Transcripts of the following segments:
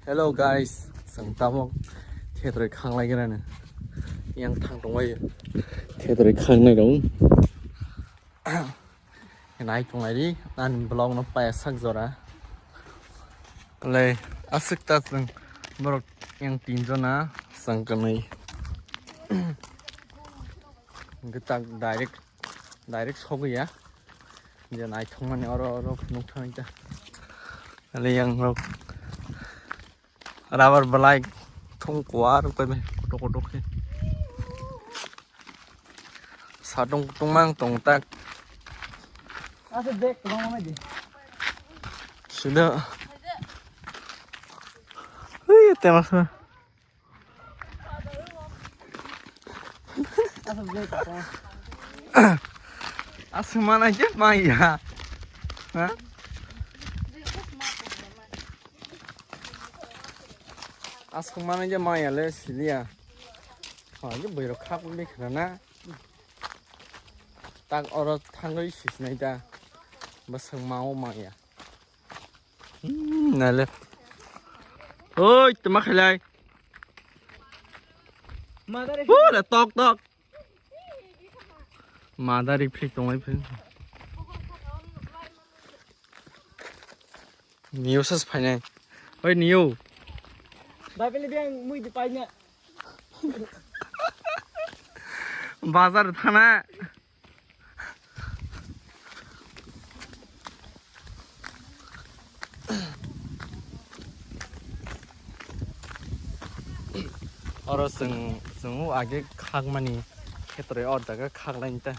Hello guys, sang tamok theatre khang lai cái này yang thang trong ấy theatre khang này đúng cái này trong này đi anh blog nó phải sắc rồi đó lấy asik ta sang mở yang tin cho nó sang cái này cái tag direct không cái gì giờ này không anh ở nông thôn chứ lấy yang rồi rubber belai thong quá rồi quay mày kodok hết sao tung mang tung tak sudah tema sih asal mana aja Maya hah asal mana aja Maya le silia aja baru khap ni kerana tak orang tanggai sih nih dah basang mau Maya nale oi temak helai là tóc mà đã đi phi tung ấy phi nhiều sao phải này ơi nhiều đây bên bên mũi thì phải nhá bazar thana और संग आगे खाग मनी खेतरे और जगह खाग लाइन ता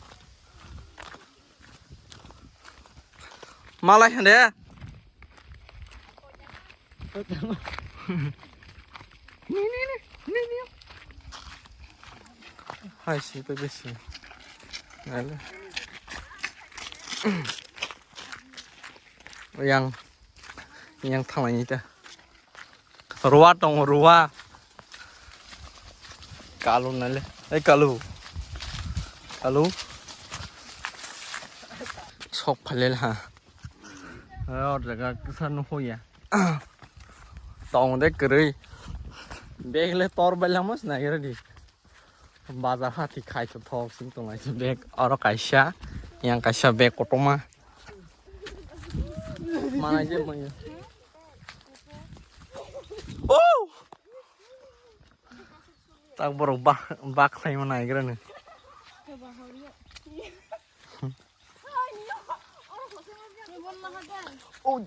माला हंदे नी हाय सी पे बेसी नाले yang थांलायनि ता रुवा दं रुवा कालू नाले ए कालू sok phale la और जगह सन हो या tong de kri bag le tor balamos na gira di bazar hati khai to thok sim tong lai bag oro kaisha yang kaisha bag kotoma mana je maya oh tak baru bak khai mana gira ne oh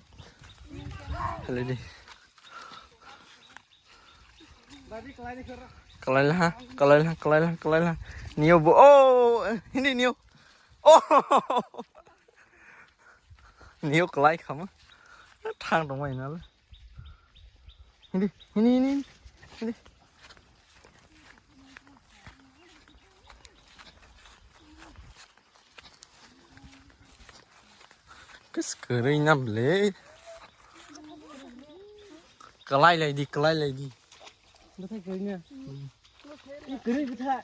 hele di kelai lah Nio bu oh ini Nio oh Nio kelai kamu thang dong mày nó ini cái screen nằm lệ kelai lại đi nó thấy cười nha cười bị thạ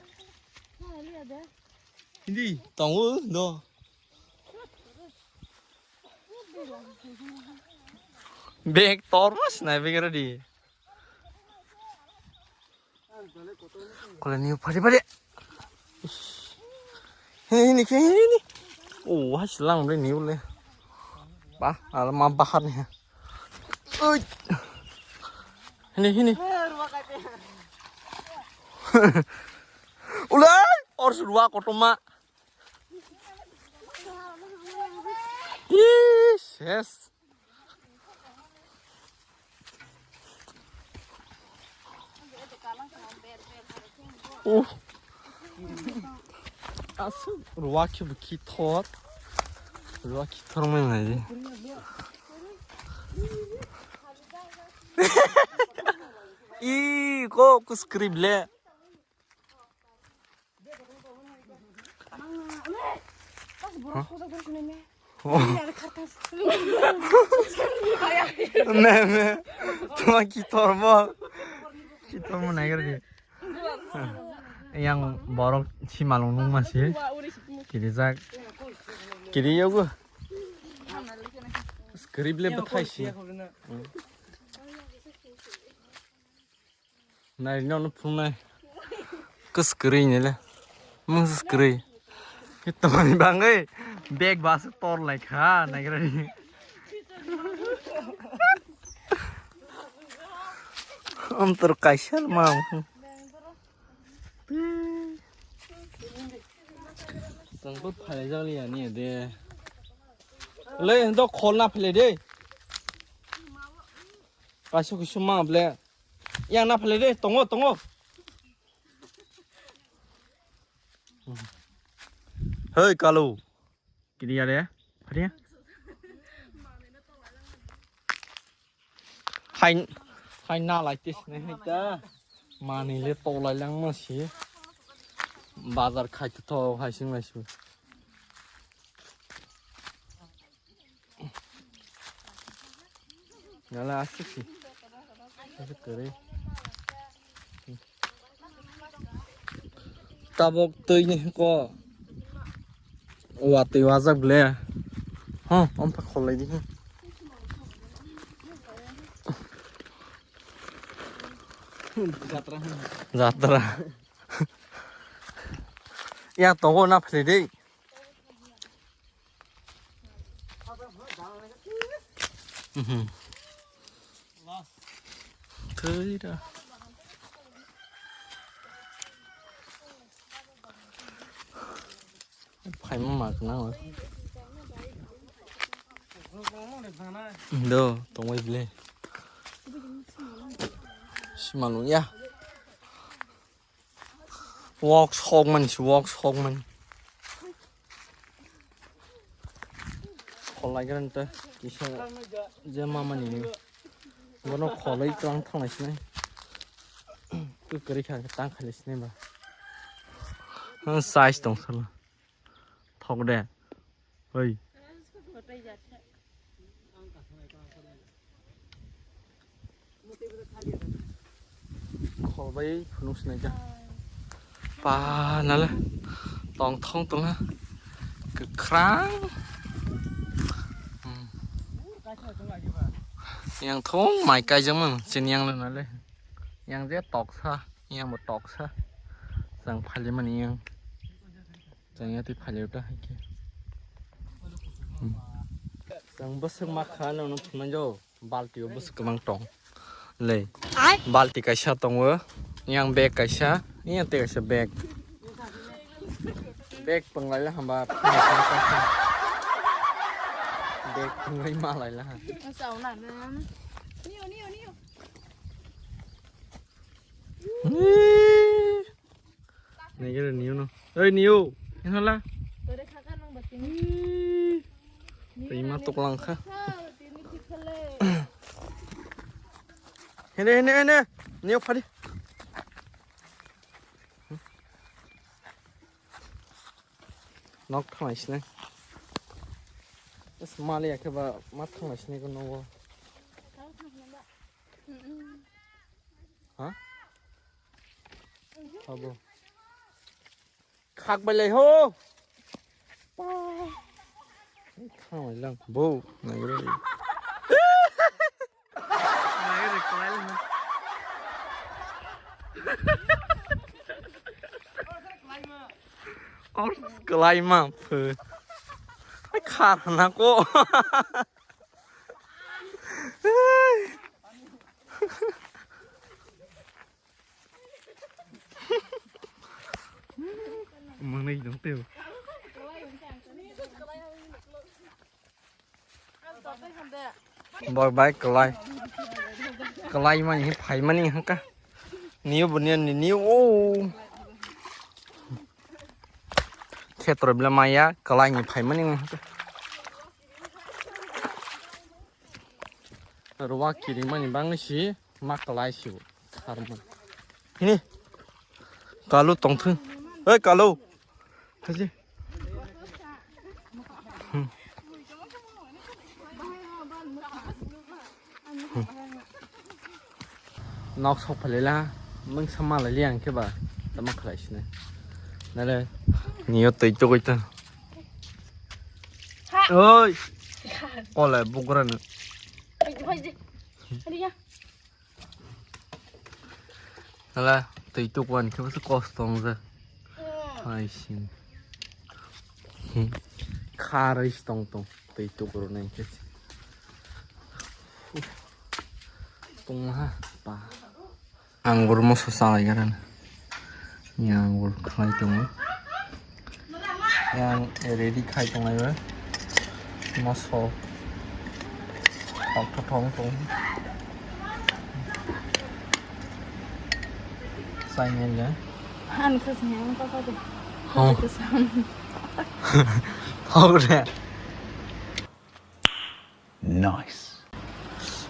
đi tòng ư no bag tormas này bây giờ đi kalau ni pada ini oh hasil deh niu le ba alam bahan ya ini ulai or surwa kotoma yes asu ruwa ki thor mana aja ih kok skrip le Neme, cuma kitor mau naik lagi. Yang borok si malung masih, kiri zak, kiri ya gua. Skrip le betai sih. này nó phun này cứ screen này là muốn screen cái tôi bang ấy bag bas to lại khá này cái này ông terkasar mau tầng bút phải ra liền nè để lấy đó khôn nắp phải đi cái số cái số mà phải yang nắp phải đi tông ô hơi kalu cái gì đấy phải đi hay na like this này hay ta mà này lấy to lại lăng mà xí bazar khai to hay sinh lại xí nó là sức gì sức cười ta bọc tươi này có tươi hóa giặc lẹ hả ông phải khổ lại đi Jatra. Ya toko na phale dei. Thôi đó. Phải mà nào. Đâu, tông ấy lên. Mà luôn nha walk xong mình khó lại cái này chỉ sợ giờ mà mình nó khó lấy trăng thằng này xin cứ cái khác tăng khai xin mà size tổng số thọc đẹp ơi khó với phụ nữ này chứ ba nè là toàn thông tông ha cực kháng yang thốn mày cây giống mà xin yang lên này yang rất tọt xa yang một tọt xa rằng phải lấy mình yang rằng yang thì phải lấy đó hay kia rằng bớt sức mắc khá nó nó vô balti bớt sức mang tròn lệ balti cái sao tông vỡ yang bag cái sao yang tiga sa bag penglai lah hamba bag penglai malai lah sầu nè niu này cái là niu nó ơi niu thế thôi là tôi đây khá ăn bật tiếng tí mà tục lăng khá nè niu phải đi nóc thằng này xin cái Somalia cái bà mắt thằng này xin cái nó hả hả bố khác bên này hô thằng này lăng bố này cái gì này cái gì cái mà phừ cái khát na cô mừng này đúng tiêu bòi bay cái lai mà những phải mà những cái níu bữa nay níu ô thế tôi làm mày á cái lai những phải mà những rồi qua kia mà những băng xí mắc cái lai xíu thằng mình ini kalau tong thun kalau thấy gì nóc sọc phải là mình xem mà lại liền cái bà ta mắc lại xin này này đây nhiều tới chơi ta ơi con lại bụng ra nữa đi nha Hala, tùy tục quần cái bác có sông ra. Ai xin. Khá rồi sông tông. Tùy tục rồi này chết. Tông ha. Ba. Anggur mo susah lagi kan. Ini anggur khai tông. Yang ready khai tông này với. Masuk. Học thong tông. Sai nhanh nhá. Ăn cái gì ăn có được. Không. Cái sao? Không nè. Nice.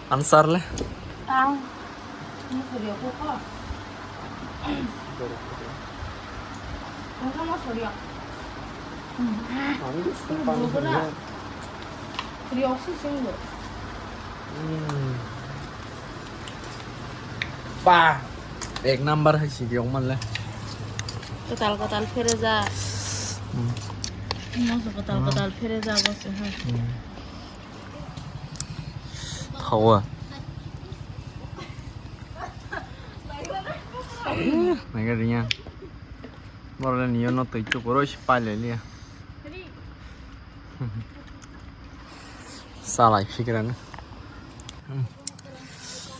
Ăn sar le. Tao. Nó 소리야 코카. nó 소리야. 뭐더라? 우리 없을 정도. Ba. Ek number hay chỉ điều mình lên. Katal ফিরে যা। মজা কাতাল ফিরে যা বসে হ্যাঁ। Khẩu à. Này cái gì nha. Bỏ ra nhiều nó tự chụp rồi spy lại liền. Sao lại phi cái đó?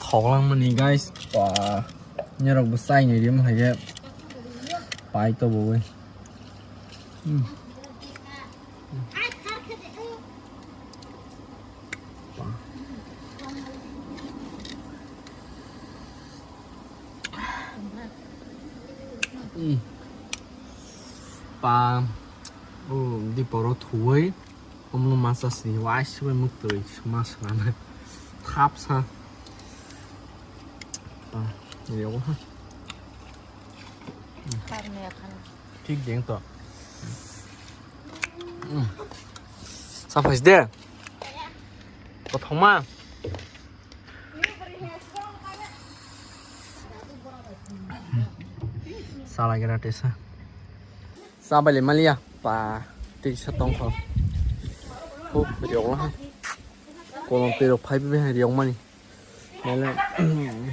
Thọ lắm mà này guys. Và nhớ được bữa say này điểm hay cái bài tôi bồi. Ba đi bỏ đồ thúi ông luôn mà sao xí vãi xíu mức tuổi mà sao này tháp sao nhiều quá thích điện tọa sao phải thế có thông mà sao lại cái đó thế sao sao bây giờ mà lia và đi sát tông không hút bị điệu lắm còn làm tiền được phải biết hay điệu mà nè nên là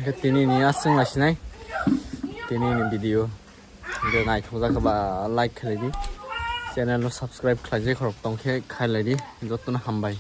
cái tiền này sinh là gì này tiền này video điều này chúng ta các bạn like lại đi channel nó subscribe lại dễ khỏi tông khi khai lại đi rất là hầm bay